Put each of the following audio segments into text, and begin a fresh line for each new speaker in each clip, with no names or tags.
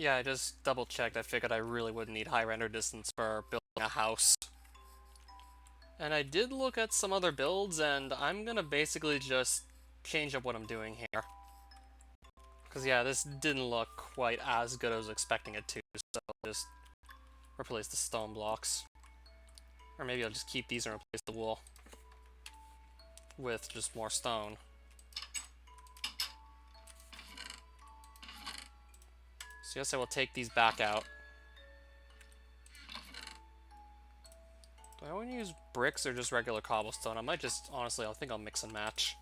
Yeah, I just double checked. I figured I really wouldn't need high render distance for building a house. And I did look at some other builds, and I'm gonna basically just change up what I'm doing here. Because yeah, this didn't look quite as good as I was expecting it to, so I'll just replace the stone blocks. Or maybe I'll just keep these and replace the wool with just more stone. So I guess I will take these back out. Do I want to use bricks or just regular cobblestone? I might just, honestly, I think I'll mix and match.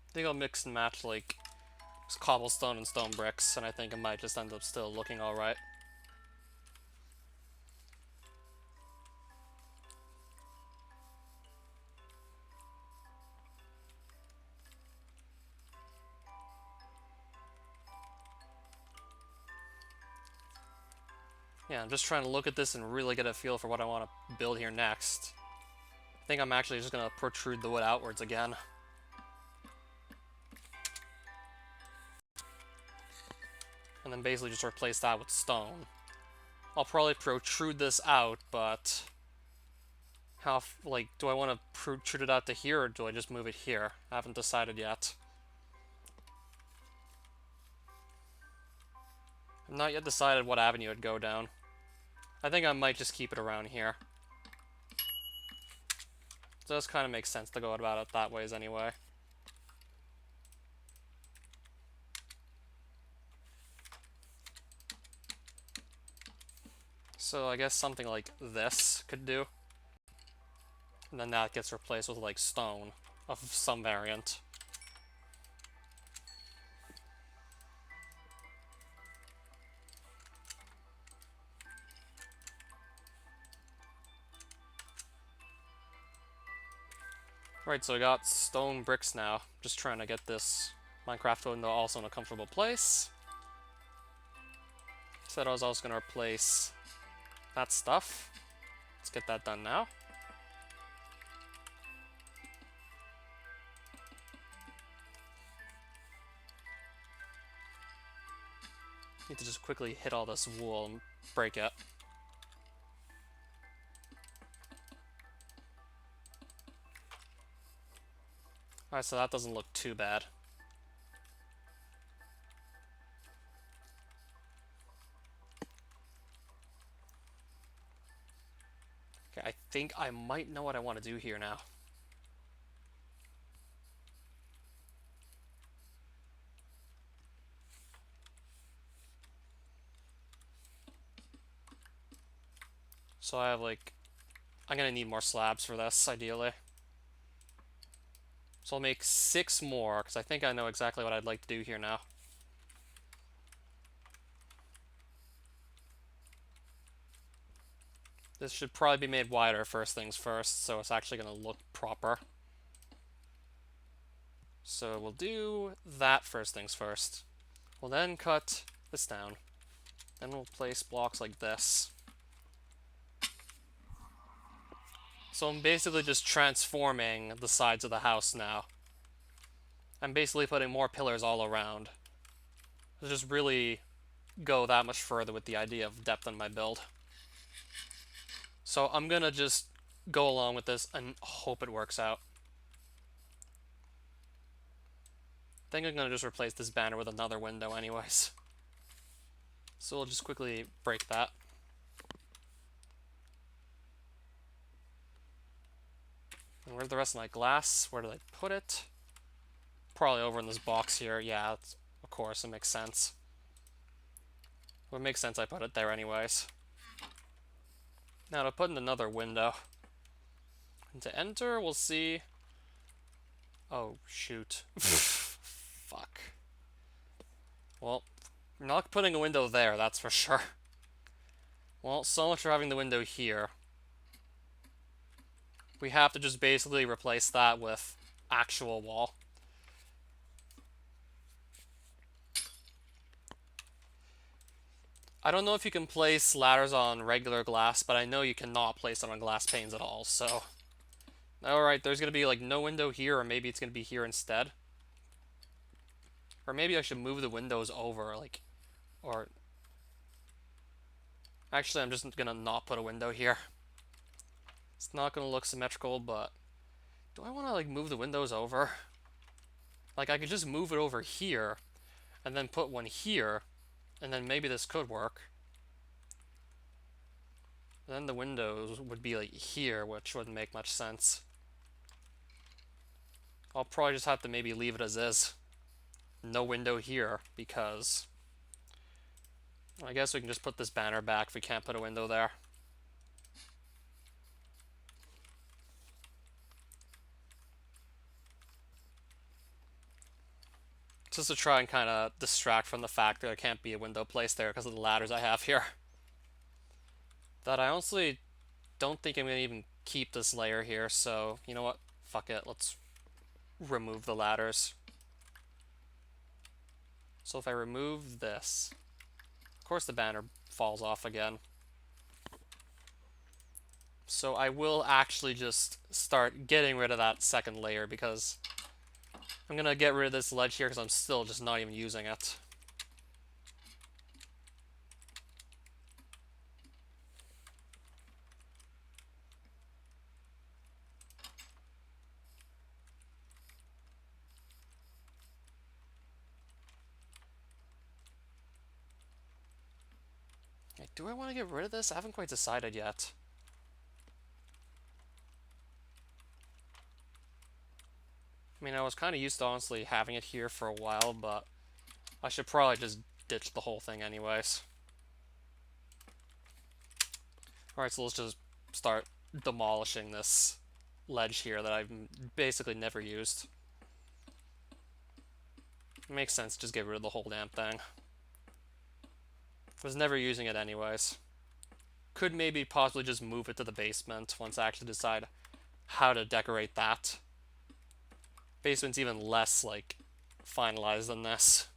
I think I'll mix and match, like, cobblestone and stone bricks, and I think it might just end up still looking alright. Yeah, I'm just trying to look at this and really get a feel for what I want to build here next. I think I'm actually just going to protrude the wood outwards again. And then basically just replace that with stone. I'll probably protrude this out, but how, like, do I want to protrude it out to here, or do I just move it here? I haven't decided yet. I've not yet decided what avenue I'd go down. I think I might just keep it around here. It does kind of make sense to go about it that ways anyway. So I guess something like this could do. And then that gets replaced with, like, stone of some variant. Right, so I got stone bricks now. Just trying to get this Minecraft window also in a comfortable place. Said I was also going to replace that stuff. Let's get that done now. Need to just quickly hit all this wool and break it. Alright, so that doesn't look too bad. Okay, I think I might know what I want to do here now. So I have, like, I'm gonna need more slabs for this, ideally. So I'll make 6 more, because I think I know exactly what I'd like to do here now. This should probably be made wider first things first, so it's actually going to look proper. So we'll do that first things first. We'll then cut this down. Then we'll place blocks like this. So I'm basically just transforming the sides of the house now. I'm basically putting more pillars all around. To just really go that much further with the idea of depth in my build. So I'm gonna just go along with this and hope it works out. I think I'm gonna just replace this banner with another window anyways. So we'll just quickly break that. And where's the rest of my glass? Where did I put it? Probably over in this box here. Yeah, of course, it makes sense. Well, it makes sense I put it there anyways. Now to put in another window. And to enter, we'll see... Oh, shoot. Fuck. Well, we're not putting a window there, that's for sure. Well, so much for having the window here. We have to just basically replace that with actual wall. I don't know if you can place ladders on regular glass, but I know you cannot place them on glass panes at all, so... Alright, there's gonna be, like, no window here, or maybe it's gonna be here instead. Or maybe I should move the windows over, like, or... Actually, I'm just gonna not put a window here. It's not gonna look symmetrical, but... Do I want to, like, move the windows over? Like, I could just move it over here, and then put one here, and then maybe this could work. And then the windows would be, like, here, which wouldn't make much sense. I'll probably just have to maybe leave it as is. No window here, because... I guess we can just put this banner back if we can't put a window there. Just to try and kind of distract from the fact that there can't be a window placed there because of the ladders I have here. That I honestly don't think I'm going to even keep this layer here, so you know what? Fuck it, let's remove the ladders. So if I remove this, of course the banner falls off again. So I will actually just start getting rid of that second layer because I'm going to get rid of this ledge here because I'm still just not even using it. Okay, do I want to get rid of this? I haven't quite decided yet. I mean, I was kind of used to honestly having it here for a while, but I should probably just ditch the whole thing anyways. Alright, so let's just start demolishing this ledge here that I've basically never used. It makes sense, just get rid of the whole damn thing. Was never using it anyways. Could maybe possibly just move it to the basement once I actually decide how to decorate that. Basement's even less, like, finalized than this.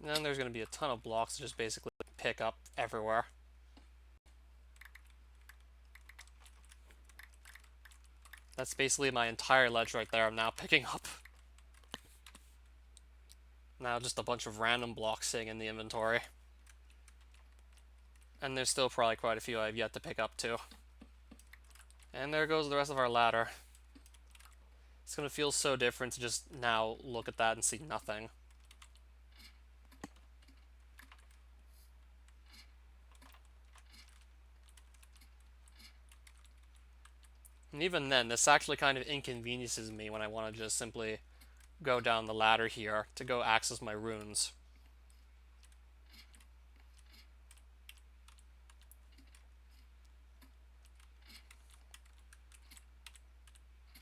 And then there's going to be a ton of blocks to just basically pick up everywhere. That's basically my entire ledge right there I'm now picking up. Now just a bunch of random blocks sitting in the inventory. And there's still probably quite a few I've yet to pick up too. And there goes the rest of our ladder. It's going to feel so different to just now look at that and see nothing. And even then, this actually kind of inconveniences me when I want to just simply go down the ladder here to go access my runes.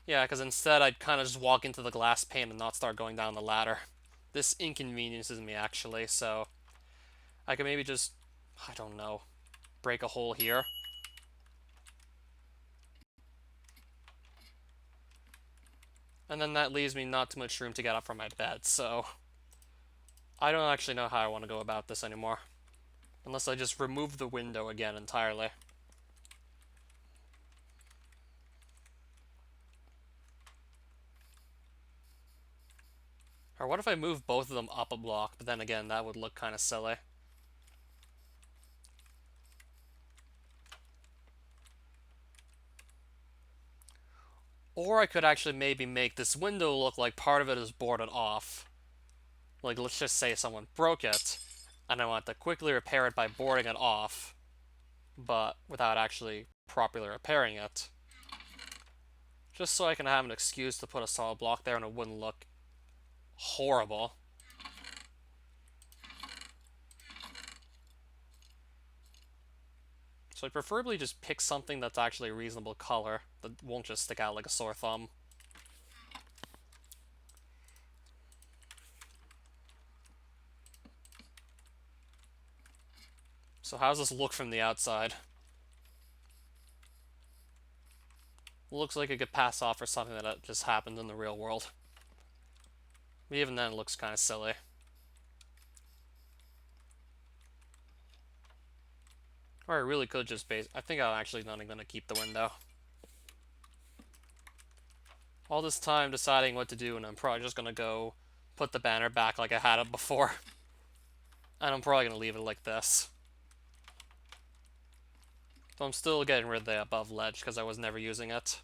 Yeah, because instead I'd kind of just walk into the glass pane and not start going down the ladder. This inconveniences me actually, so I could maybe just, I don't know, break a hole here. And then that leaves me not too much room to get up from my bed, so I don't actually know how I want to go about this anymore. Unless I just remove the window again entirely. Or what if I move both of them up a block, but then again, that would look kind of silly. Or I could actually maybe make this window look like part of it is boarded off. Like, let's just say someone broke it, and I want to quickly repair it by boarding it off, but without actually properly repairing it. Just so I can have an excuse to put a solid block there and it wouldn't look horrible. So I preferably just pick something that's actually a reasonable color that won't just stick out like a sore thumb. So how does this look from the outside? looks like it could pass off for something that just happened in the real world. But even then, it looks kind of silly. Or I really could just base... I think I'm actually not even going to keep the window. All this time deciding what to do, and I'm probably just going to go put the banner back like I had it before. And I'm probably going to leave it like this. So I'm still getting rid of the above ledge because I was never using it.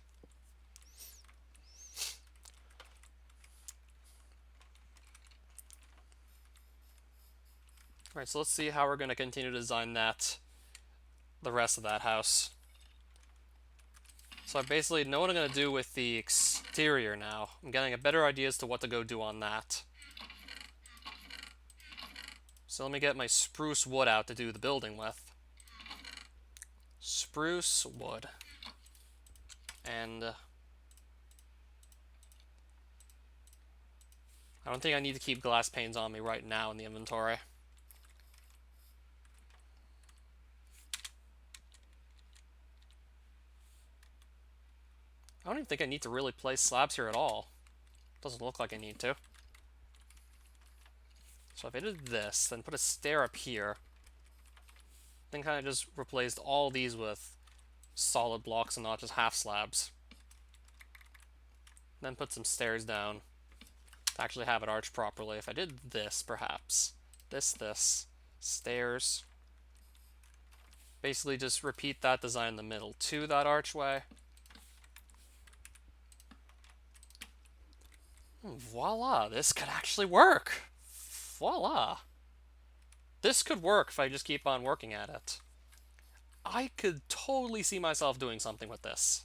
Alright, so let's see how we're going to continue to design the rest of that house. So I basically know what I'm going to do with the exterior now. I'm getting a better idea as to what to go do on that. So let me get my spruce wood out to do the building with. Spruce wood. And I don't think I need to keep glass panes on me right now in the inventory. I don't even think I need to really place slabs here at all. Doesn't look like I need to. So if I did this, then put a stair up here, then kind of just replaced all these with solid blocks and not just half slabs. Then put some stairs down to actually have it arch properly. If I did this, perhaps. This, stairs. Basically just repeat that design in the middle to that archway. Voila, this could actually work. Voila. This could work if I just keep on working at it. I could totally see myself doing something with this.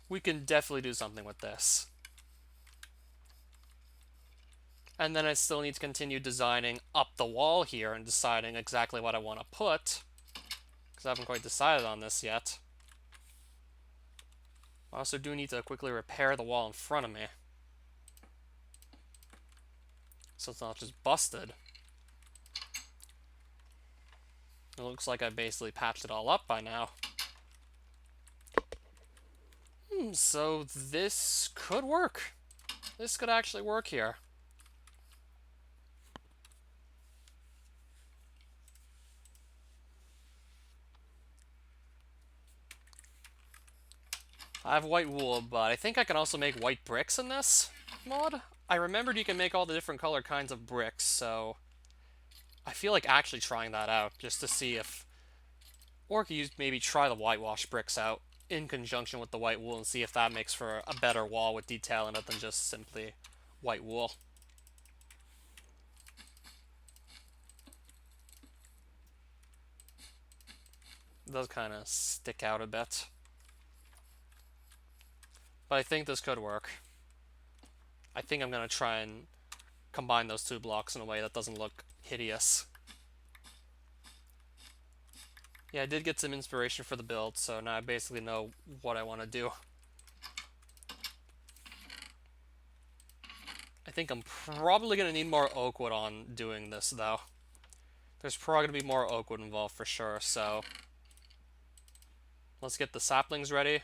We can definitely do something with this. And then I still need to continue designing up the wall here and deciding exactly what I want to put, because I haven't quite decided on this yet. I also do need to quickly repair the wall in front of me, so it's not just busted. It looks like I basically patched it all up by now. So this could work. This could actually work here. I have white wool, but I think I can also make white bricks in this mod. I remembered you can make all the different color kinds of bricks, so I feel like actually trying that out just to see if... Or I could maybe try the whitewash bricks out in conjunction with the white wool and see if that makes for a better wall with detail in it than just simply white wool. It does kind of stick out a bit. But I think this could work. I think I'm going to try and combine those two blocks in a way that doesn't look hideous. Yeah, I did get some inspiration for the build, so now I basically know what I want to do. I think I'm probably going to need more oak wood on doing this, though. There's probably going to be more oak wood involved for sure, so... Let's get the saplings ready.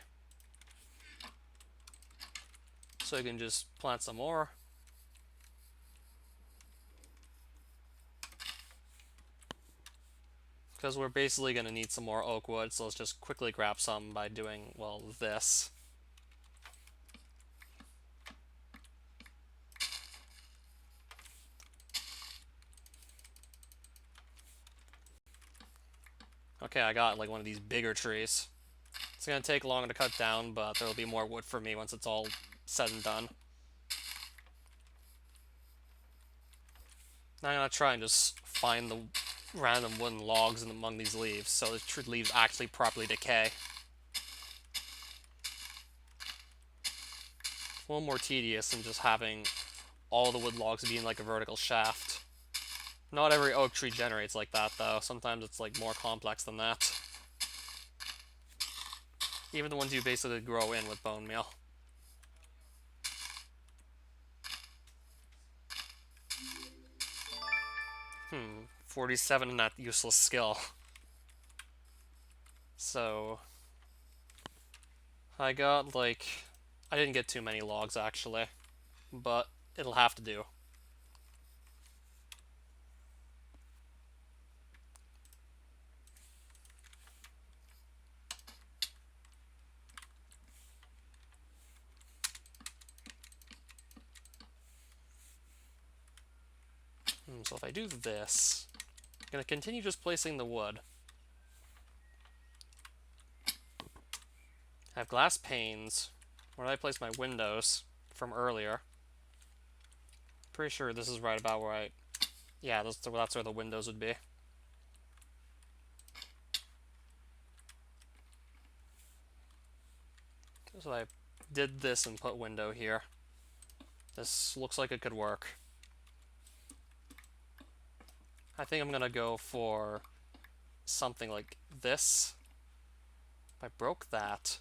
So you can just plant some more. Because we're basically going to need some more oak wood, so let's just quickly grab some by doing, well, this. Okay, I got like one of these bigger trees. It's going to take longer to cut down, but there will be more wood for me once it's all said and done. Now I'm going to try and just find the random wooden logs among these leaves, so the leaves actually properly decay. It's a little more tedious than just having all the wood logs being like a vertical shaft. Not every oak tree generates like that, though. Sometimes it's like more complex than that. Even the ones you basically grow in with bone meal. 47 in that useless skill. So I got like, I didn't get too many logs actually, but it'll have to do. So if I do this, I'm going to continue just placing the wood. I have glass panes. Where did I place my windows from earlier? Pretty sure this is right about where I... Yeah, that's where the windows would be. So I did this and put window here. This looks like it could work. I think I'm going to go for something like this. If I broke that,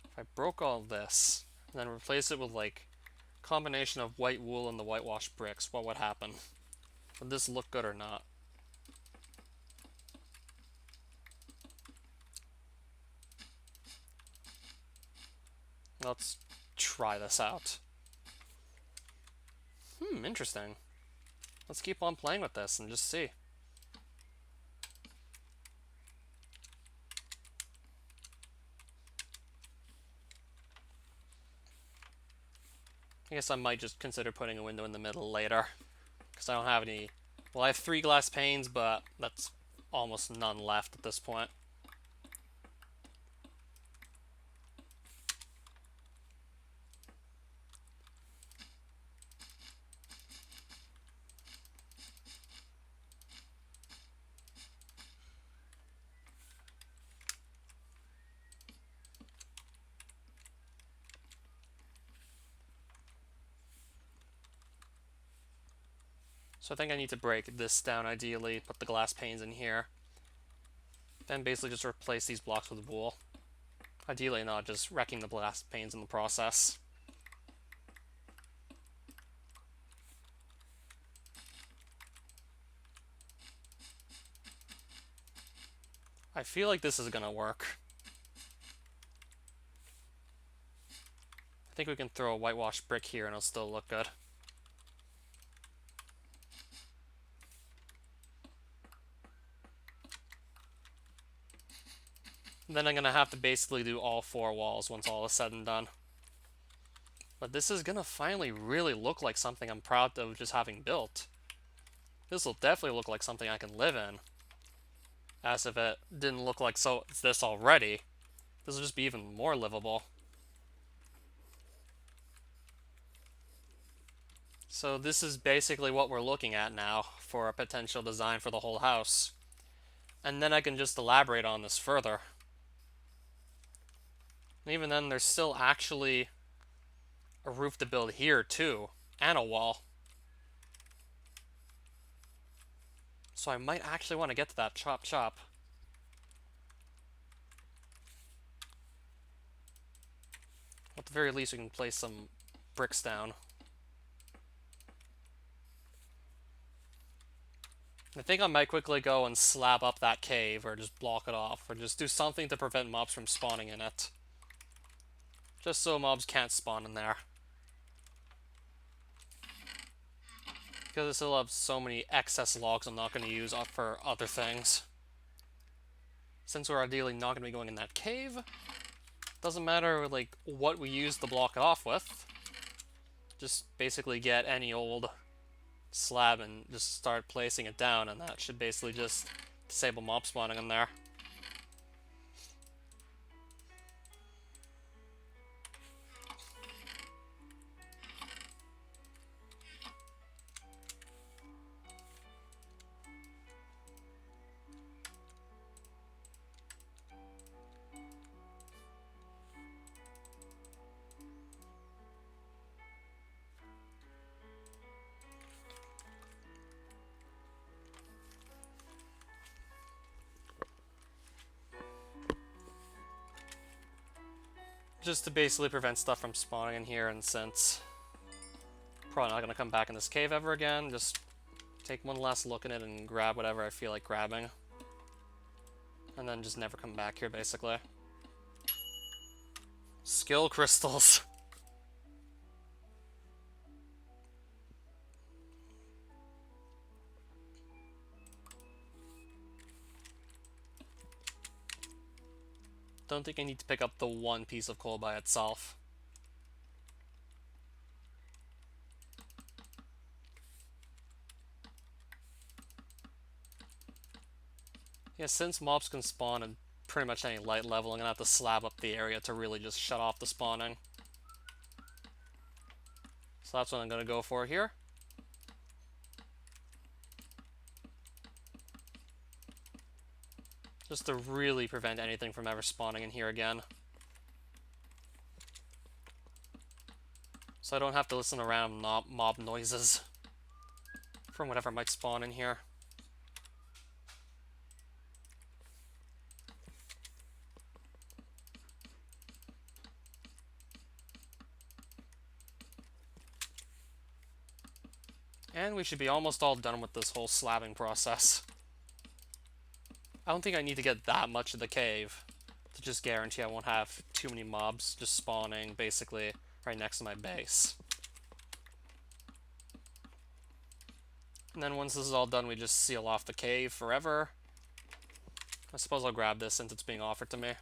if I broke all this, and then replace it with like combination of white wool and the whitewashed bricks, what would happen? Would this look good or not? Let's try this out. Interesting. Let's keep on playing with this and just see. I guess I might just consider putting a window in the middle later, because I don't have any... Well, I have 3 glass panes, but that's almost none left at this point. So I think I need to break this down ideally, put the glass panes in here. Then basically just replace these blocks with wool. Ideally not just wrecking the glass panes in the process. I feel like this is gonna work. I think we can throw a whitewashed brick here and it'll still look good. Then I'm gonna have to basically do all 4 walls once all is said and done. But this is gonna finally really look like something I'm proud of just having built. This will definitely look like something I can live in. As if it didn't look like this already. This will just be even more livable. So this is basically what we're looking at now for a potential design for the whole house. And then I can just elaborate on this further. And even then, there's still actually a roof to build here too, and a wall. So I might actually want to get to that chop chop. At the very least, we can place some bricks down. I think I might quickly go and slab up that cave, or just block it off, or just do something to prevent mobs from spawning in it. Just so mobs can't spawn in there. Because I still have so many excess logs I'm not going to use for other things. Since we're ideally not going to be going in that cave, doesn't matter like what we use to block it off with. Just basically get any old slab and just start placing it down, and that should basically just disable mob spawning in there. Just to basically prevent stuff from spawning in here, and since probably not going to come back in this cave ever again, just take one last look at it and grab whatever I feel like grabbing. And then just never come back here, basically. Skill crystals. Don't think I need to pick up the one piece of coal by itself. Yeah, since mobs can spawn in pretty much any light level, I'm gonna have to slab up the area to really just shut off the spawning. So that's what I'm gonna go for here. Just to really prevent anything from ever spawning in here again. So I don't have to listen to random mob noises from whatever might spawn in here. And we should be almost all done with this whole slabbing process. I don't think I need to get that much of the cave to just guarantee I won't have too many mobs just spawning basically right next to my base. And then once this is all done, we just seal off the cave forever. I suppose I'll grab this since it's being offered to me.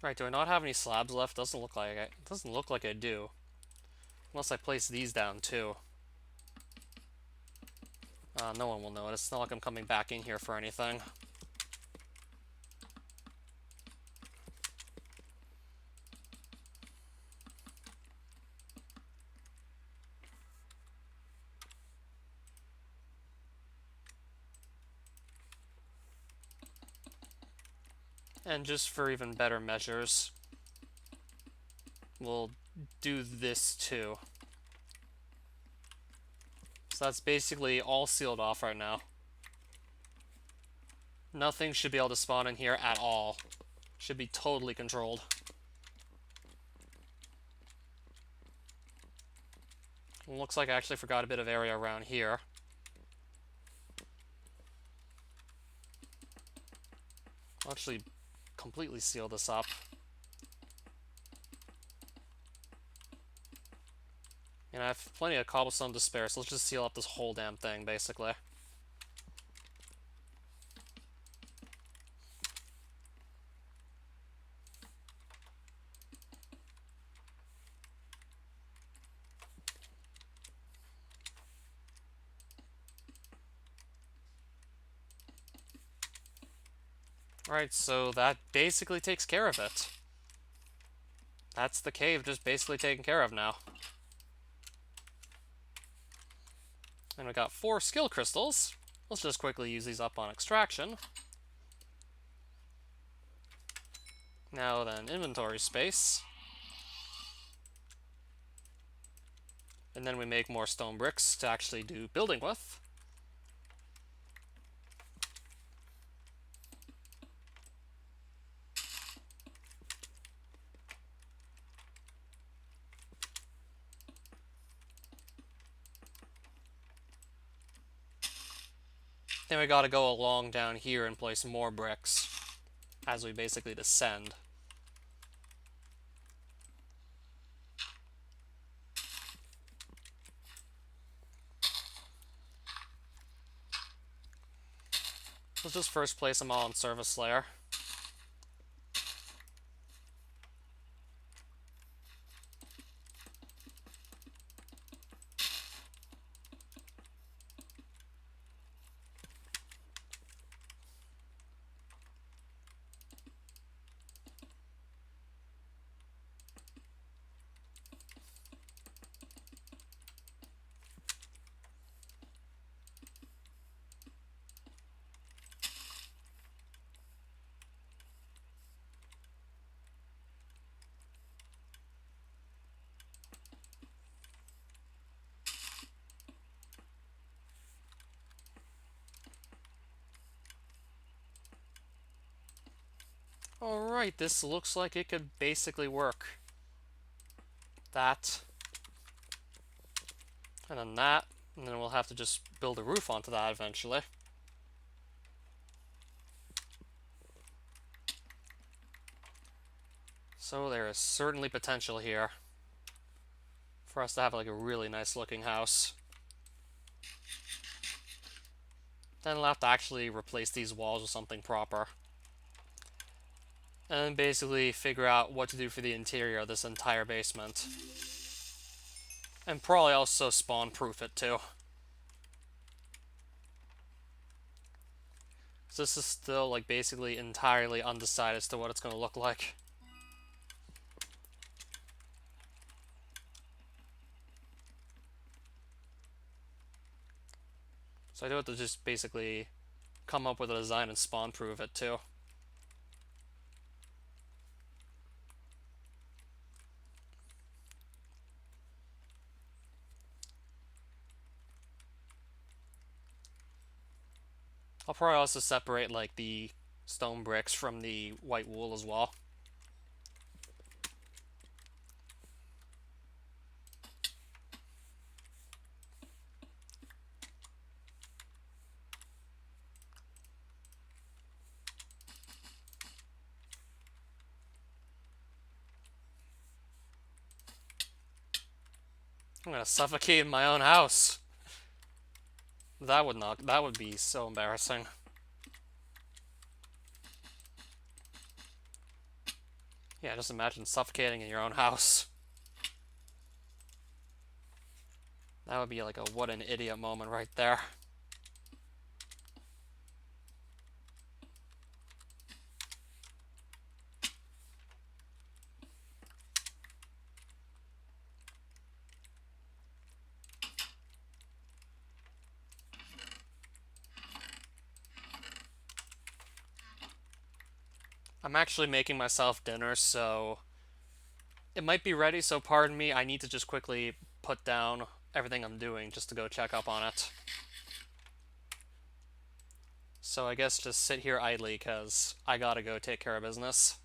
Right, do I not have any slabs left? Doesn't look like I do. Unless I place these down too. No one will notice. It's not like I'm coming back in here for anything. And just for even better measures, we'll do this too. So that's basically all sealed off right now. Nothing should be able to spawn in here at all. Should be totally controlled. Looks like I actually forgot a bit of area around here. I'll actually completely seal this up. And I have plenty of cobblestone to spare, so let's just seal up this whole damn thing, basically. Alright, so that basically takes care of it. That's the cave just basically taken care of now. And we got 4 skill crystals. Let's just quickly use these up on extraction. Now then, inventory space. And then we make more stone bricks to actually do building with. Then we gotta go along down here and place more bricks as we basically descend. Let's just first place them all in surface layer. Alright, this looks like it could basically work. That. And then that. And then we'll have to just build a roof onto that eventually. So there is certainly potential here for us to have like a really nice looking house. Then we'll have to actually replace these walls with something proper. And then basically figure out what to do for the interior of this entire basement. And probably also spawn-proof it too. So this is still like basically entirely undecided as to what it's going to look like. So I do have to just basically come up with a design and spawn-proof it too. I'll probably also separate like the stone bricks from the white wool as well. I'm gonna suffocate in my own house. That would be so embarrassing. Yeah, just imagine suffocating in your own house. That would be like a what an idiot moment right there. I'm actually making myself dinner, so it might be ready, so pardon me. I need to just quickly put down everything I'm doing just to go check up on it. So I guess just sit here idly, because I gotta go take care of business.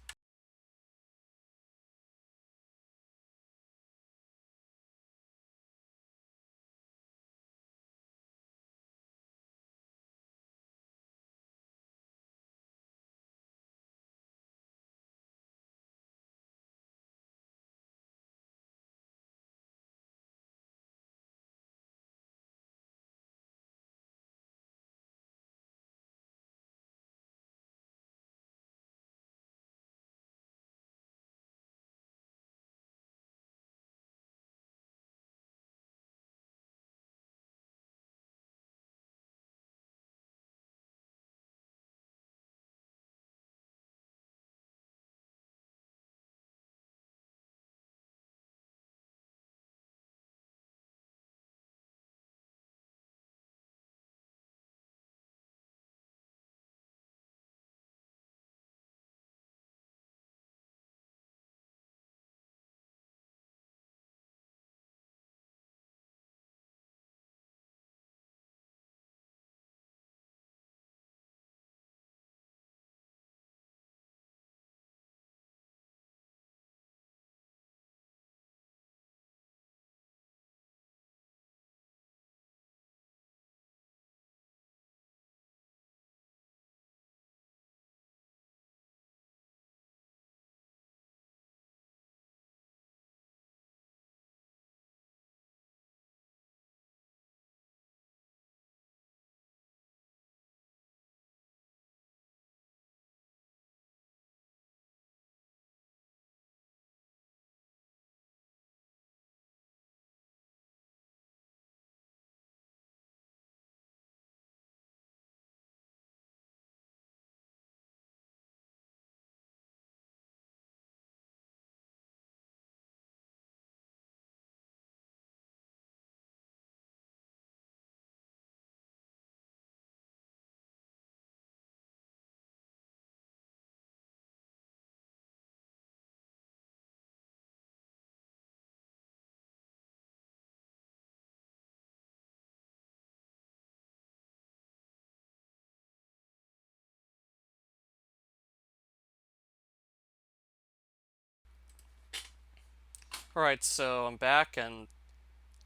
Alright, so I'm back, and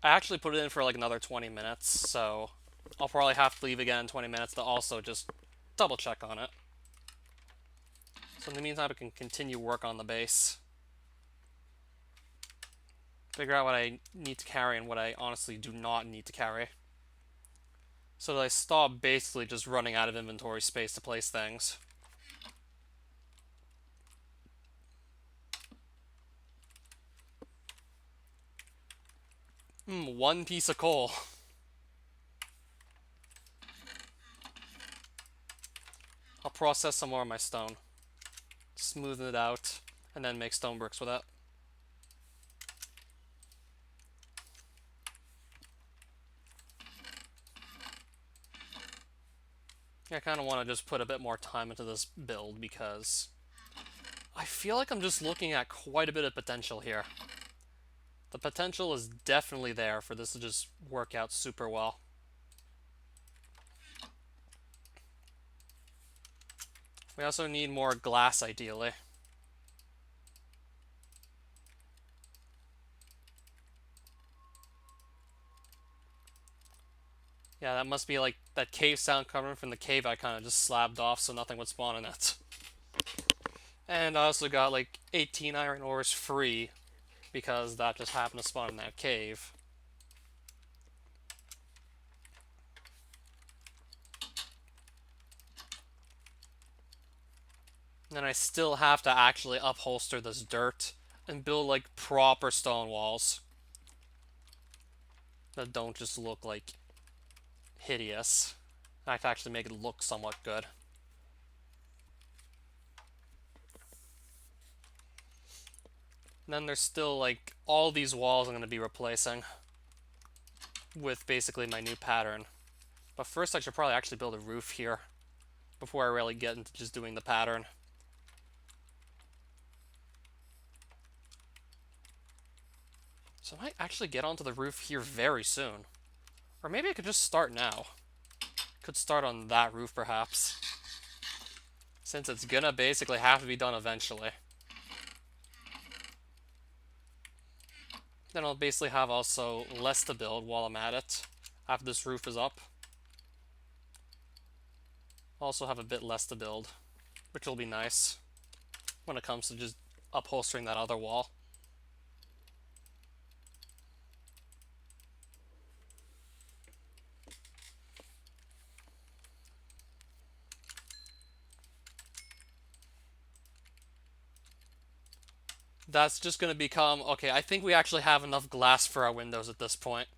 I actually put it in for like another 20 minutes, so I'll probably have to leave again in 20 minutes to also just double check on it. So in the meantime, I can continue work on the base. Figure out what I need to carry and what I honestly do not need to carry. So that I stop basically just running out of inventory space to place things. One piece of coal. I'll process some more of my stone. Smoothen it out, and then make stone bricks with it. I kind of want to just put a bit more time into this build because I feel like I'm just looking at quite a bit of potential here. The potential is definitely there for this to just work out super well. We also need more glass, ideally. Yeah, that must be like that cave sound coming from the cave I kind of just slabbed off so nothing would spawn in it. And I also got like 18 iron ores free because that just happened to spawn in that cave. And then I still have to actually upholster this dirt and build like proper stone walls that don't just look like hideous. I have to actually make it look somewhat good. And then there's still like all these walls I'm going to be replacing with basically my new pattern. But first I should probably actually build a roof here before I really get into just doing the pattern. So I might actually get onto the roof here very soon. Or maybe I could just start now. Could start on that roof perhaps. Since it's gonna basically have to be done eventually. Then I'll basically have also less to build while I'm at it. After this roof is up. Also have a bit less to build. Which will be nice. When it comes to just upholstering that other wall. That's just going to become... Okay, I think we actually have enough glass for our windows at this point.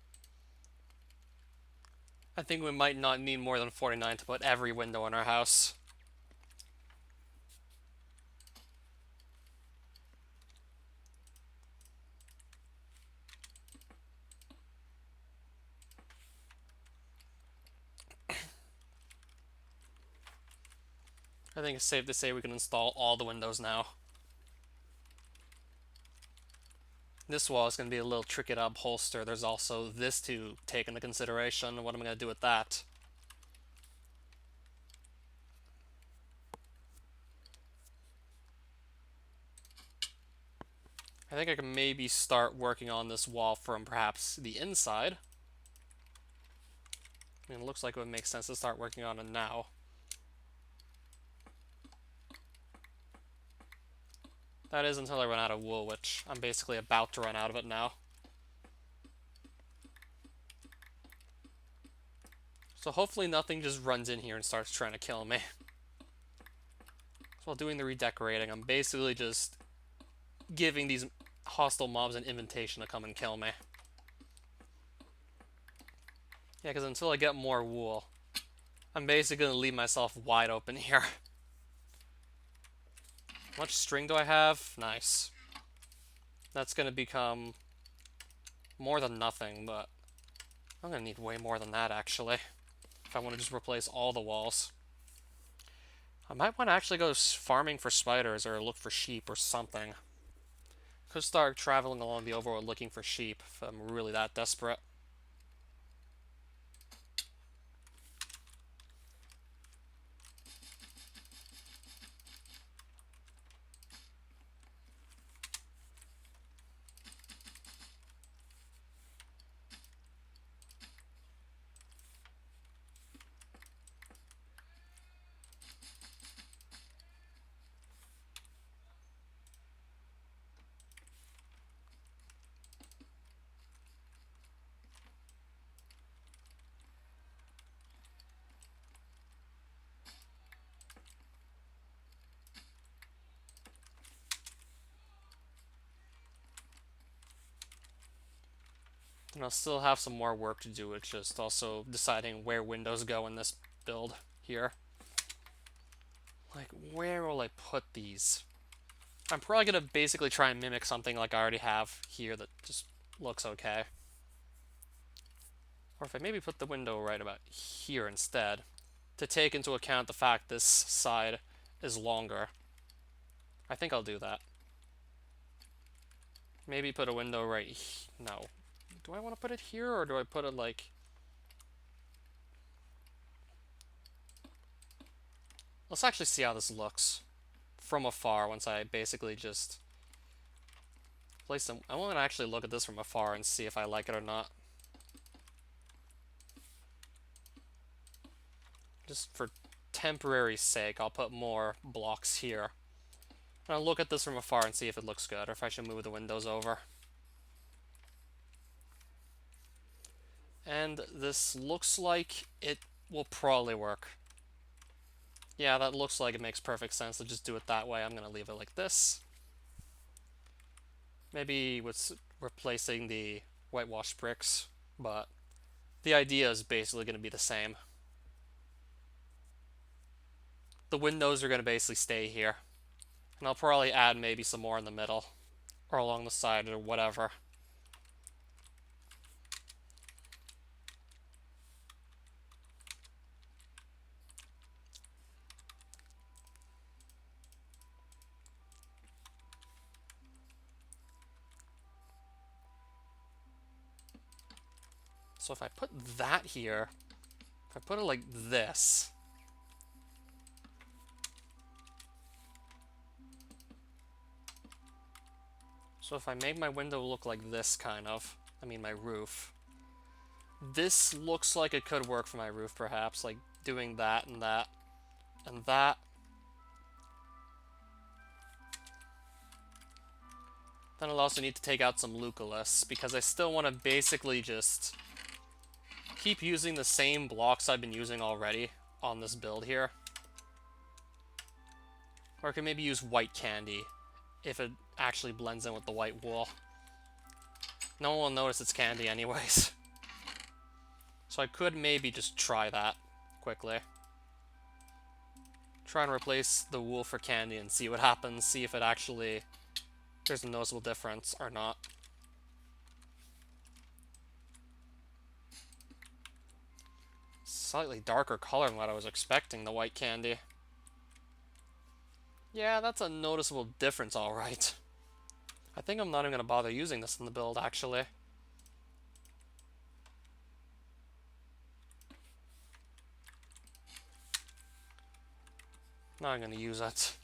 I think we might not need more than 49 to put every window in our house. I think it's safe to say we can install all the windows now. This wall is going to be a little tricky to upholster. There's also this to take into consideration. What am I going to do with that? I think I can maybe start working on this wall from perhaps the inside. I mean, it looks like it would make sense to start working on it now. That is until I run out of wool, which I'm basically about to run out of it now. So hopefully nothing just runs in here and starts trying to kill me. So while doing the redecorating, I'm basically just giving these hostile mobs an invitation to come and kill me. Yeah, because until I get more wool, I'm basically going to leave myself wide open here. How much string do I have? Nice. That's going to become more than nothing, but I'm going to need way more than that, actually, if I want to just replace all the walls. I might want to actually go farming for spiders or look for sheep or something. Could start traveling along the overworld looking for sheep if I'm really that desperate. And I'll still have some more work to do. It's just also deciding where windows go in this build here. Like, where will I put these? I'm probably going to basically try and mimic something like I already have here that just looks okay. Or if I maybe put the window right about here instead, to take into account the fact this side is longer. I think I'll do that. Maybe put a window right here. No. Do I want to put it here, or do I put it like... Let's actually see how this looks from afar once I basically just place them. I want to actually look at this from afar and see if I like it or not. Just for temporary sake, I'll put more blocks here. And I'll look at this from afar and see if it looks good, or if I should move the windows over. And this looks like it will probably work. Yeah, that looks like it makes perfect sense to just do it that way. I'm going to leave it like this. Maybe with replacing the whitewashed bricks, but the idea is basically going to be the same. The windows are going to basically stay here. And I'll probably add maybe some more in the middle, or along the side, or whatever. So if I put that here, if I put it like this, so if I make my window look like this kind of, I mean my roof, this looks like it could work for my roof perhaps, like doing that and that and that. Then I'll also need to take out some Lucullus, because I still want to basically just keep using the same blocks I've been using already on this build here. Or I could maybe use white candy, if it actually blends in with the white wool. No one will notice it's candy anyways. So I could maybe just try that quickly. Try and replace the wool for candy and see what happens, see if it actually... there's a noticeable difference or not. Slightly darker color than what I was expecting, the white candy. Yeah, that's a noticeable difference, alright. I think I'm not even going to bother using this in the build, actually. Not going to use it.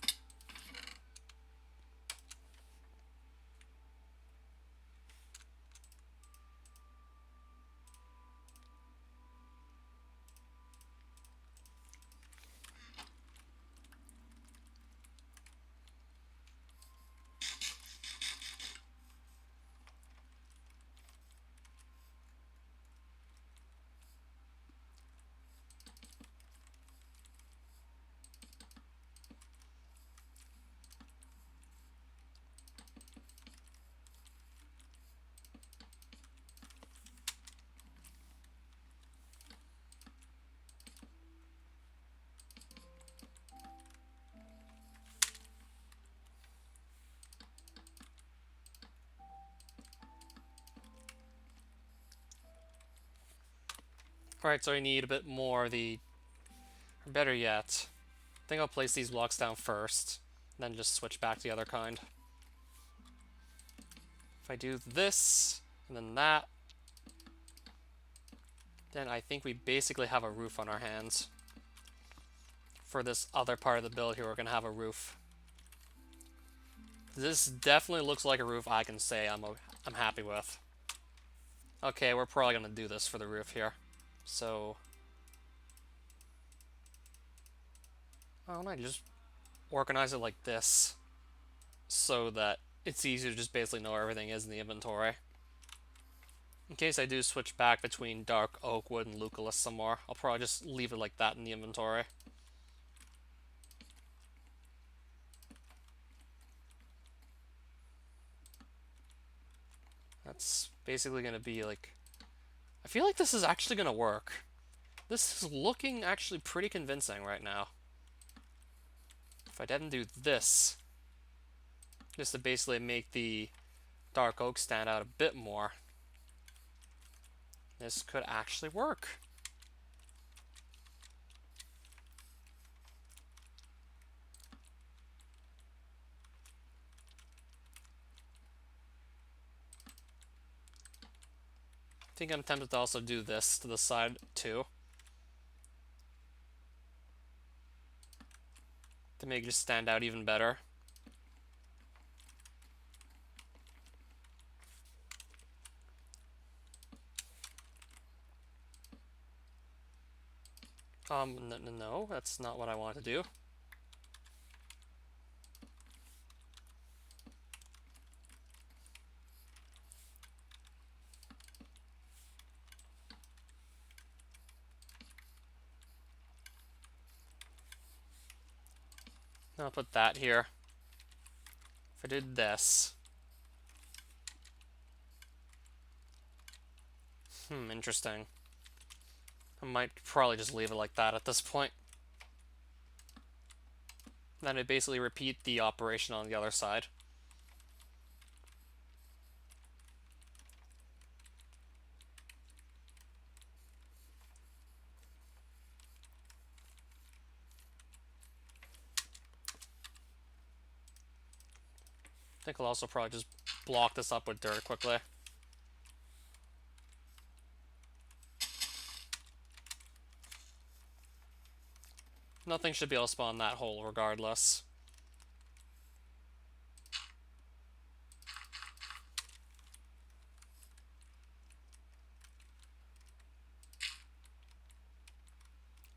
Alright, so I need a bit more of the... or better yet, I think I'll place these blocks down first, then just switch back to the other kind. If I do this, and then that, then I think we basically have a roof on our hands. For this other part of the build here, we're going to have a roof. This definitely looks like a roof I can say I'm happy with. Okay, we're probably going to do this for the roof here. So... why don't I just organize it like this, so that it's easier to just basically know where everything is in the inventory. In case I do switch back between dark oak wood and Lucullus some more, I'll probably just leave it like that in the inventory. That's basically going to be like I feel like this is actually going to work. This is looking actually pretty convincing right now. If I didn't do this, just to basically make the dark oak stand out a bit more, this could actually work. I think I'm tempted to also do this to the side too, to make it just stand out even better. No, that's not what I want to do. I'll put that here. If I did this. Interesting. I might probably just leave it like that at this point. Then I basically repeat the operation on the other side. I think I'll also probably just block this up with dirt quickly. Nothing should be able to spawn that hole regardless.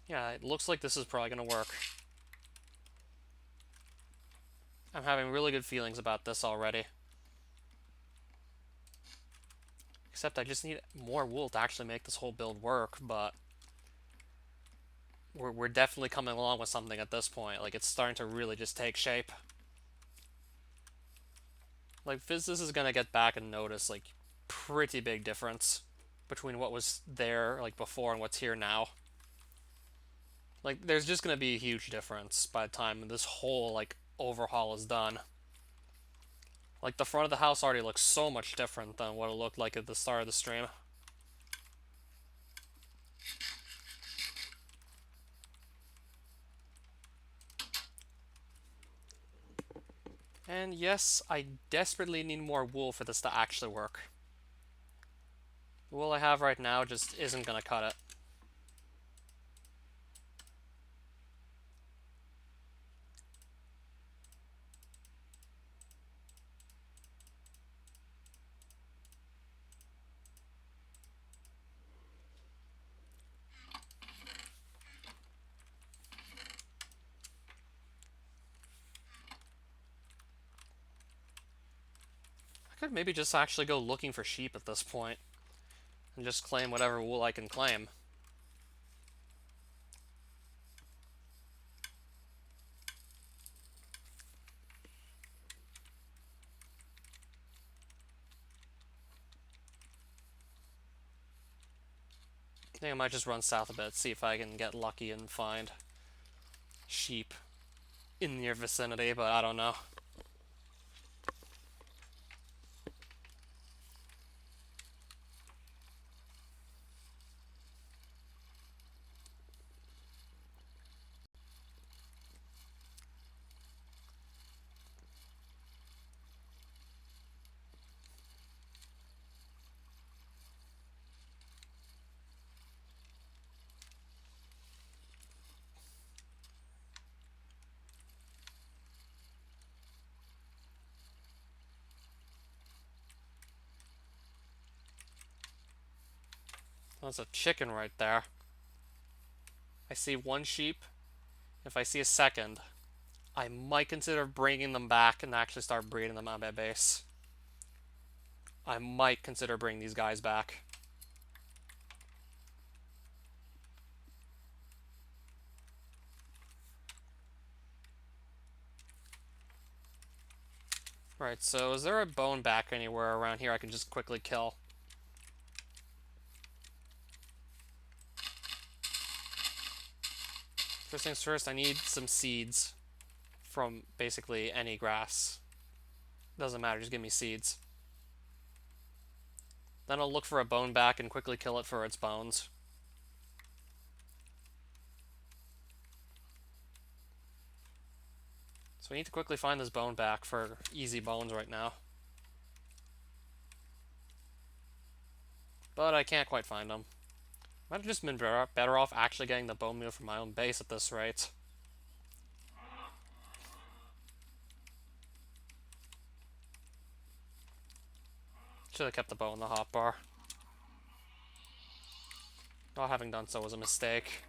Yeah, it looks like this is probably going to work. I'm having really good feelings about this already. Except I just need more wool to actually make this whole build work, but we're definitely coming along with something at this point. Like, it's starting to really just take shape. Like, this is going to get back and notice, like, pretty big difference between what was there, like, before and what's here now. Like, there's just going to be a huge difference by the time this whole, like, overhaul is done. Like, the front of the house already looks so much different than what it looked like at the start of the stream. And yes, I desperately need more wool for this to actually work. The wool I have right now just isn't going to cut it. I could maybe just actually go looking for sheep at this point and just claim whatever wool I can claim. I think I might just run south a bit, see if I can get lucky and find sheep in your vicinity, but I don't know. There's a chicken right there. I see one sheep. If I see a second, I might consider bringing them back and actually start breeding them on my base. I might consider bringing these guys back. Right, so is there a bone back anywhere around here I can just quickly kill? First things first, I need some seeds from basically any grass. Doesn't matter, just give me seeds. Then I'll look for a bone back and quickly kill it for its bones. So we need to quickly find this bone back for easy bones right now. But I can't quite find them. Might have just been better off actually getting the bone meal from my own base at this rate. Should have kept the bow in the hotbar. Not having done so was a mistake.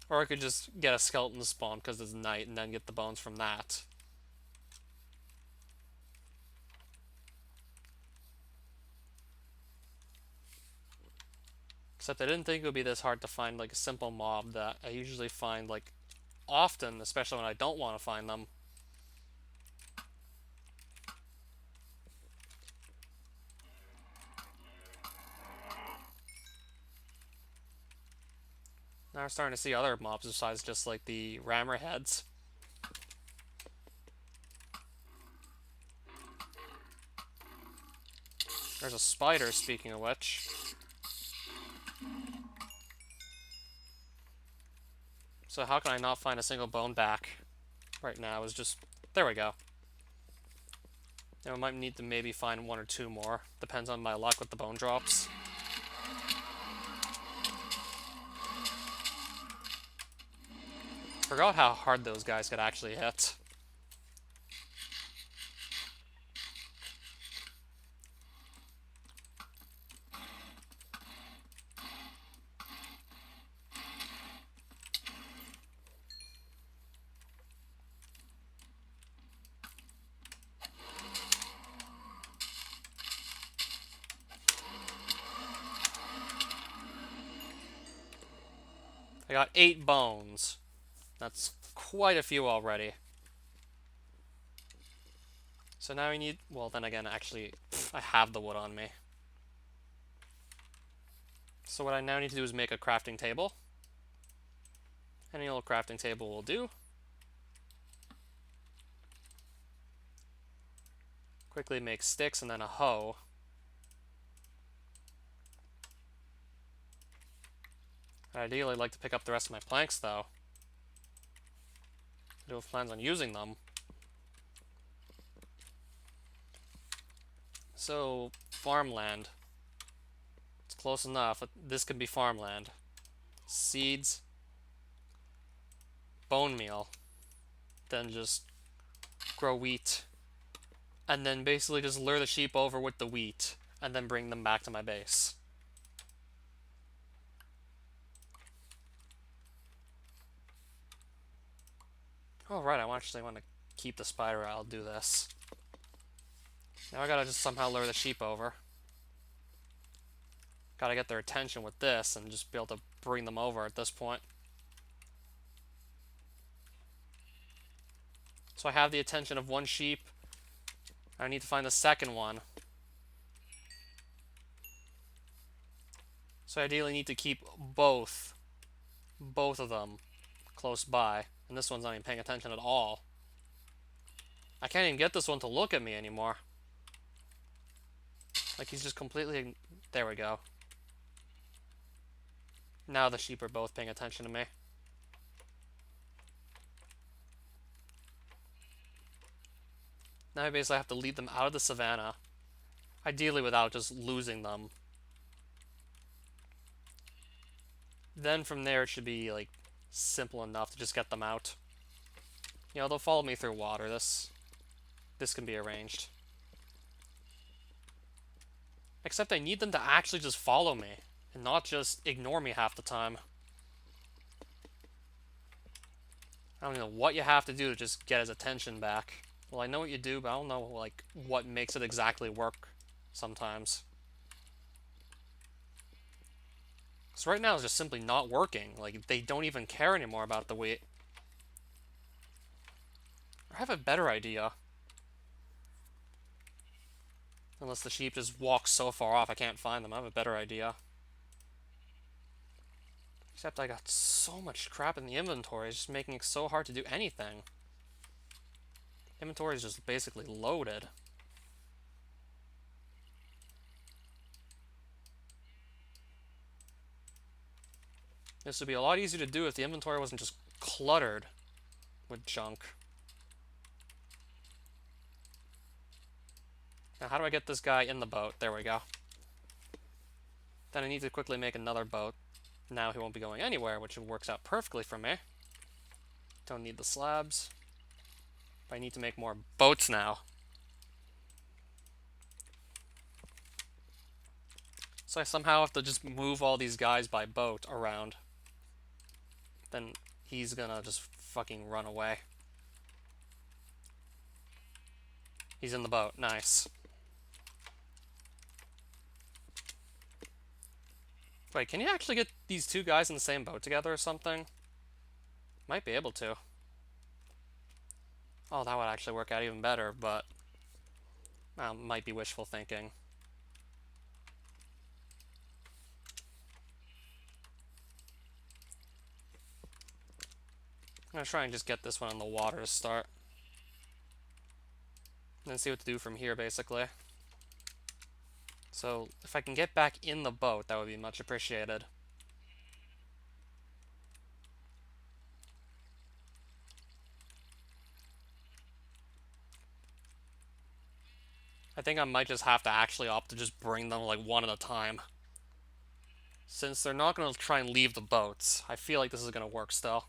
Or I could just get a skeleton to spawn because it's night and then get the bones from that. Except I didn't think it would be this hard to find like a simple mob that I usually find like often, especially when I don't want to find them. Now we're starting to see other mobs besides just like the rammer heads. There's a spider, speaking of which. So how can I not find a single bone back right now? Is just... There we go. Now I might need to maybe find one or two more. Depends on my luck with the bone drops. Forgot how hard those guys could actually hit. I got 8 bones. That's quite a few already. So now we need... Well, then again, actually, I have the wood on me. So what I now need to do is make a crafting table. Any old crafting table will do. Quickly make sticks and then a hoe. Ideally, I'd like to pick up the rest of my planks, though. I do have plans on using them. So, farmland. It's close enough. This could be farmland. Seeds. Bone meal. Then just grow wheat. And then basically just lure the sheep over with the wheat. And then bring them back to my base. Oh, right, I actually want to keep the spider. I'll do this. Now I gotta just somehow lure the sheep over. Gotta get their attention with this and just be able to bring them over at this point. So I have the attention of one sheep. I need to find the second one. So I ideally need to keep both of them close by. And this one's not even paying attention at all. I can't even get this one to look at me anymore. Like he's just completely... There we go. Now the sheep are both paying attention to me. Now I basically have to lead them out of the savannah. Ideally without just losing them. Then from there it should be like simple enough to just get them out. You know, they'll follow me through water. This can be arranged. Except I need them to actually just follow me and not just ignore me half the time. I don't know what you have to do to just get his attention back. Well, I know what you do, but I don't know like what makes it exactly work sometimes. So right now it's just simply not working. Like, they don't even care anymore about the wheat. I have a better idea. Unless the sheep just walk so far off I can't find them. I have a better idea. Except I got so much crap in the inventory, it's just making it so hard to do anything. Inventory is just basically loaded. This would be a lot easier to do if the inventory wasn't just cluttered with junk. Now, how do I get this guy in the boat? There we go. Then I need to quickly make another boat. Now he won't be going anywhere, which works out perfectly for me. Don't need the slabs. But I need to make more boats now. So I somehow have to just move all these guys by boat around. Then he's gonna just fucking run away. He's in the boat. Nice. Wait, can you actually get these two guys in the same boat together or something? Might be able to. Oh, that would actually work out even better, but might be wishful thinking. I'm gonna try and just get this one on the water to start. And then see what to do from here, basically. So, if I can get back in the boat, that would be much appreciated. I think I might just have to actually opt to just bring them, like, one at a time. Since they're not going to try and leave the boats, I feel like this is going to work still.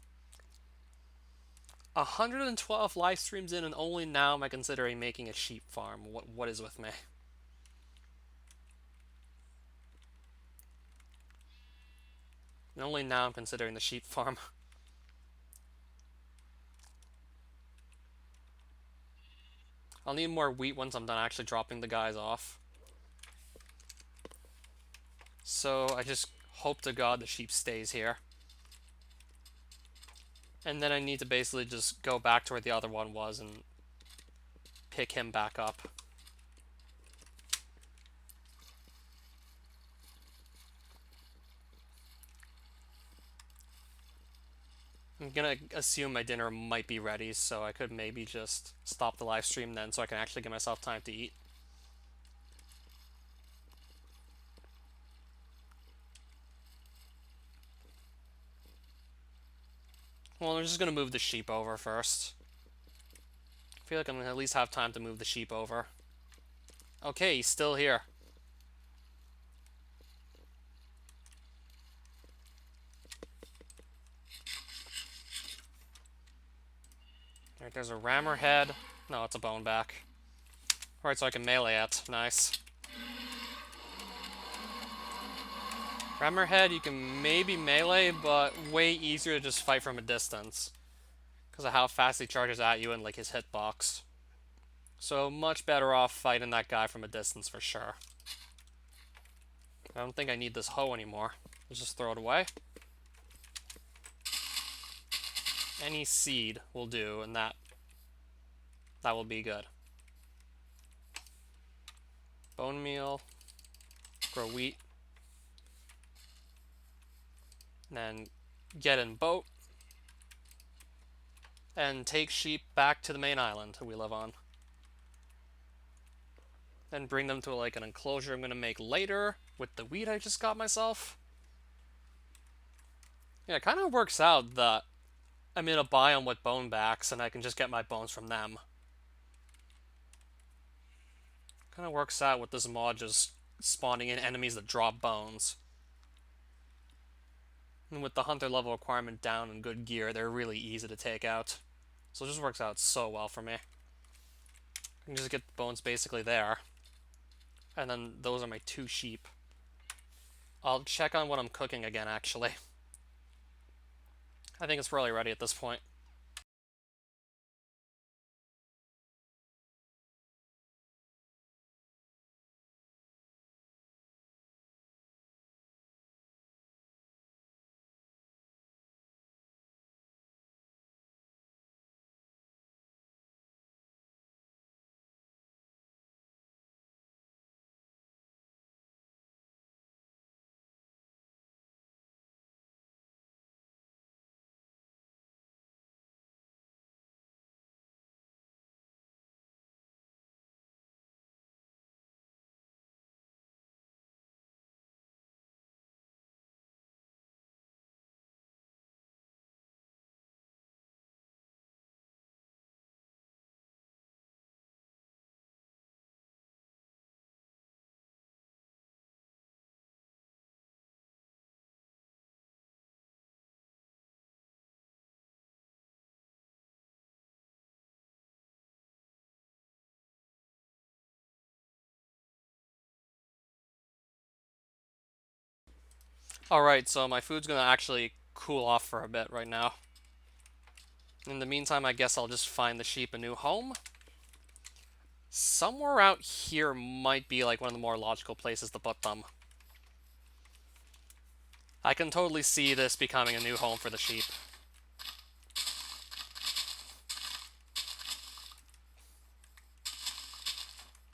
112 live streams in, and only now am I considering making a sheep farm. What is with me? And only now I'm considering the sheep farm. I'll need more wheat once I'm done actually dropping the guys off. So I just hope to God the sheep stays here. And then I need to basically just go back to where the other one was and pick him back up. I'm gonna assume my dinner might be ready, so I could maybe just stop the live stream then so I can actually give myself time to eat. Well, I'm just gonna move the sheep over first. I feel like I'm gonna at least have time to move the sheep over. Okay, he's still here. Alright, there's a rammer head. No, it's a bone back. Alright, so I can melee it. Nice. Rammer head, you can maybe melee, but way easier to just fight from a distance. Because of how fast he charges at you and, like, his hitbox. So, much better off fighting that guy from a distance for sure. I don't think I need this hoe anymore. Let's just throw it away. Any seed will do, and that will be good. Bone meal. Grow wheat. And then get in boat. And take sheep back to the main island that we live on. Then bring them to, like, an enclosure I'm going to make later with the wheat I just got myself. Yeah, it kind of works out that I'm in a biome with bone backs and I can just get my bones from them. Kind of works out with this mod just spawning in enemies that drop bones. And with the hunter level requirement down and good gear, they're really easy to take out. So it just works out so well for me. I can just get the bones basically there. And then those are my 2 sheep. I'll check on what I'm cooking again, actually. I think it's probably ready at this point. Alright, so my food's gonna actually cool off for a bit right now. In the meantime, I guess I'll just find the sheep a new home. Somewhere out here might be like one of the more logical places to put them. I can totally see this becoming a new home for the sheep.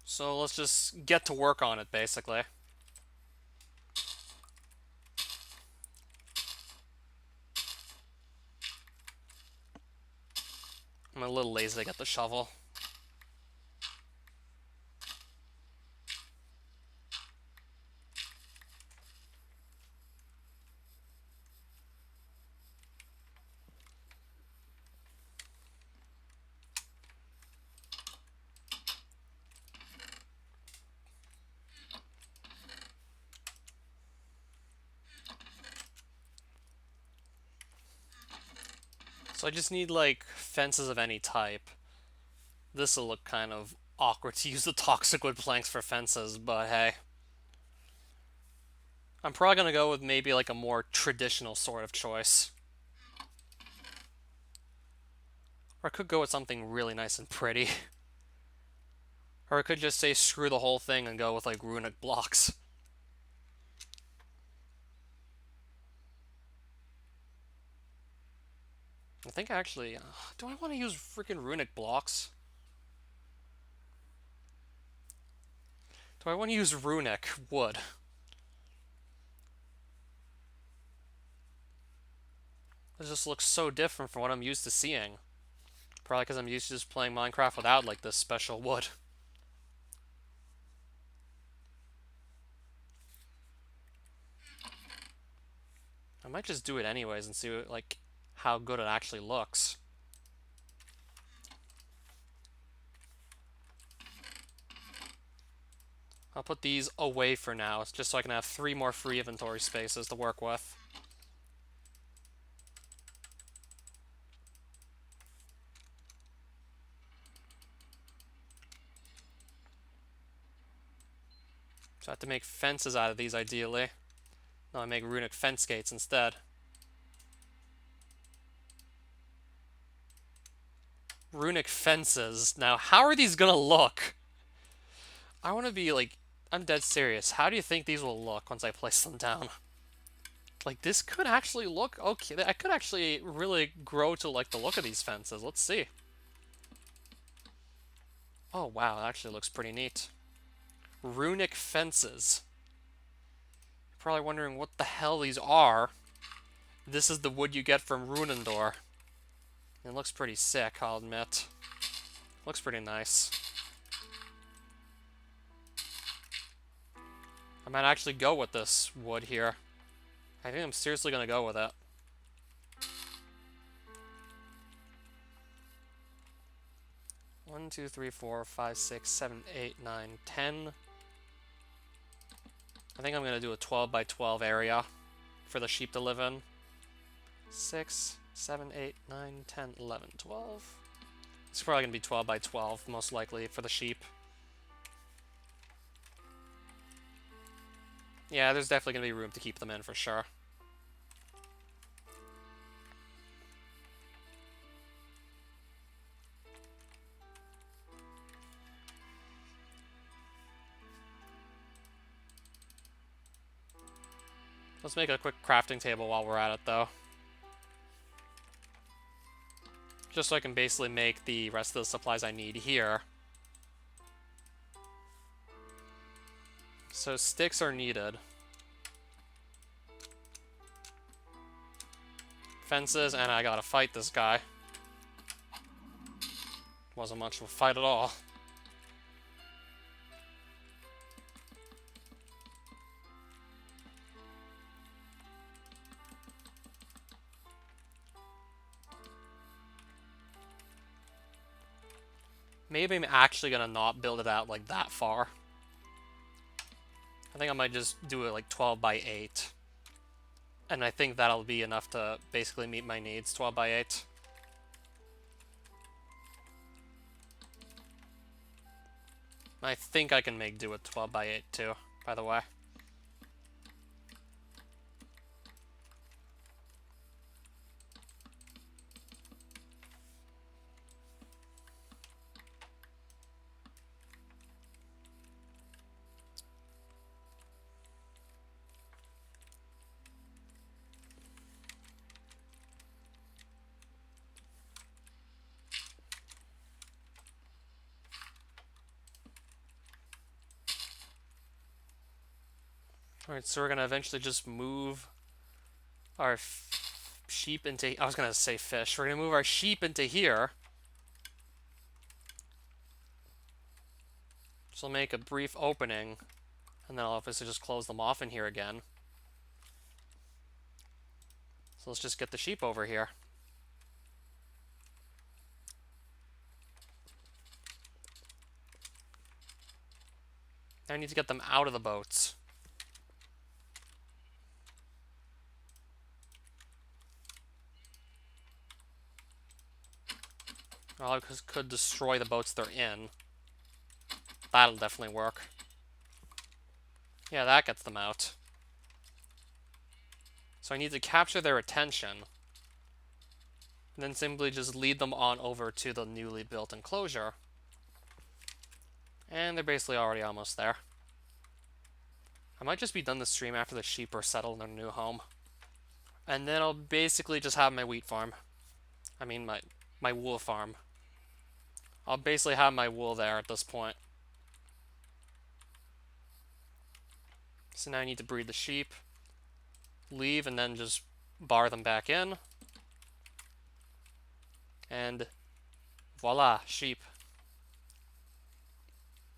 So let's just get to work on it, basically. I'm a little lazy to get the shovel. So I just need, like, fences of any type. This'll look kind of awkward to use the toxic wood planks for fences, but hey. I'm probably gonna go with maybe, like, a more traditional sort of choice. Or I could go with something really nice and pretty. Or I could just say screw the whole thing and go with, like, runic blocks. I think actually, do I want to use freaking runic blocks? Do I want to use runic wood? It just looks so different from what I'm used to seeing. Probably because I'm used to just playing Minecraft without, like, this special wood. I might just do it anyways and see, like, how good it actually looks. I'll put these away for now, just so I can have 3 more free inventory spaces to work with. So I have to make fences out of these, ideally. No, I make runic fence gates instead. Runic fences. Now, how are these gonna look? I want to be, like, I'm dead serious. How do you think these will look once I place them down? Like, this could actually look okay. I could actually really grow to like the look of these fences. Let's see. Oh, wow. That actually looks pretty neat. Runic fences. You're probably wondering what the hell these are. This is the wood you get from Runendor. It looks pretty sick, I'll admit. Looks pretty nice. I might actually go with this wood here. I think I'm seriously gonna go with it. One, 2, 3, 4, 5, 6, 7, 8, 9, 10. I think I'm gonna do a 12 by 12 area for the sheep to live in. 6, 7, 8, 9, 10, 11, 12. It's probably gonna be 12 by 12, most likely, for the sheep. Yeah, there's definitely gonna be room to keep them in for sure. Let's make a quick crafting table while we're at it, though. Just so I can basically make the rest of the supplies I need here. So sticks are needed. Fences, and I gotta fight this guy. Wasn't much of a fight at all. Maybe I'm actually gonna not build it out like that far. I think I might just do it like 12 by 8. And I think that'll be enough to basically meet my needs, 12 by 8. I think I can make do with 12 by 8 too, by the way. Alright, so we're gonna eventually just move our sheep into... I was gonna say fish. We're gonna move our sheep into here. So I'll make a brief opening, and then I'll obviously just close them off in here again. So let's just get the sheep over here. Now I need to get them out of the boats. Well, I could destroy the boats they're in. That'll definitely work. Yeah, that gets them out. So I need to capture their attention. And then simply just lead them on over to the newly built enclosure. And they're basically already almost there. I might just be done the stream after the sheep are settled in their new home. And then I'll basically just have my wheat farm. I mean my wool farm. I'll basically have my wool there at this point. So now I need to breed the sheep, leave, and then just bar them back in. And voila, sheep.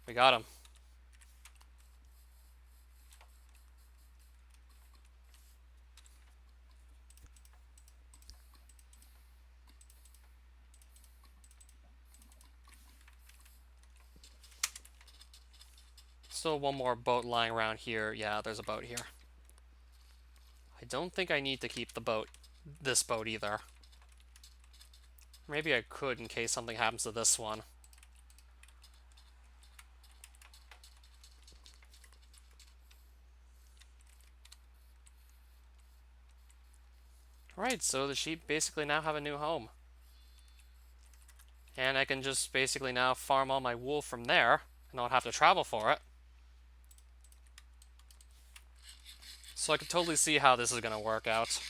We got them. Still one more boat lying around here. Yeah, there's a boat here. I don't think I need to keep the boat, this boat either. Maybe I could in case something happens to this one. Alright, so the sheep basically now have a new home. And I can just basically now farm all my wool from there, and not have to travel for it. So I can totally see how this is going to work out.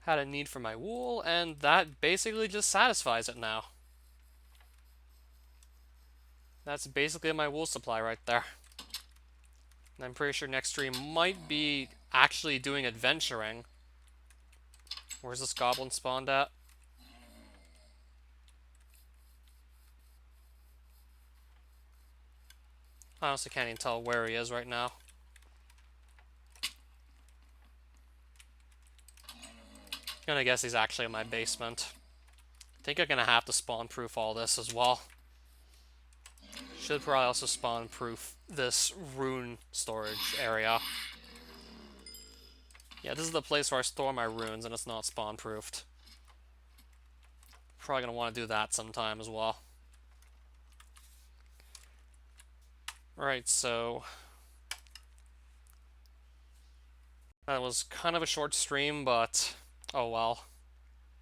Had a need for my wool, and that basically just satisfies it now. That's basically my wool supply right there. And I'm pretty sure next stream might be actually doing adventuring. Where's this goblin spawned at? I honestly can't even tell where he is right now. Gonna guess he's actually in my basement. I think I'm gonna have to spawn proof all this as well. Should probably also spawn proof this rune storage area. Yeah, this is the place where I store my runes, and it's not spawn proofed. Probably gonna want to do that sometime as well. Alright, so that was kind of a short stream, but oh well.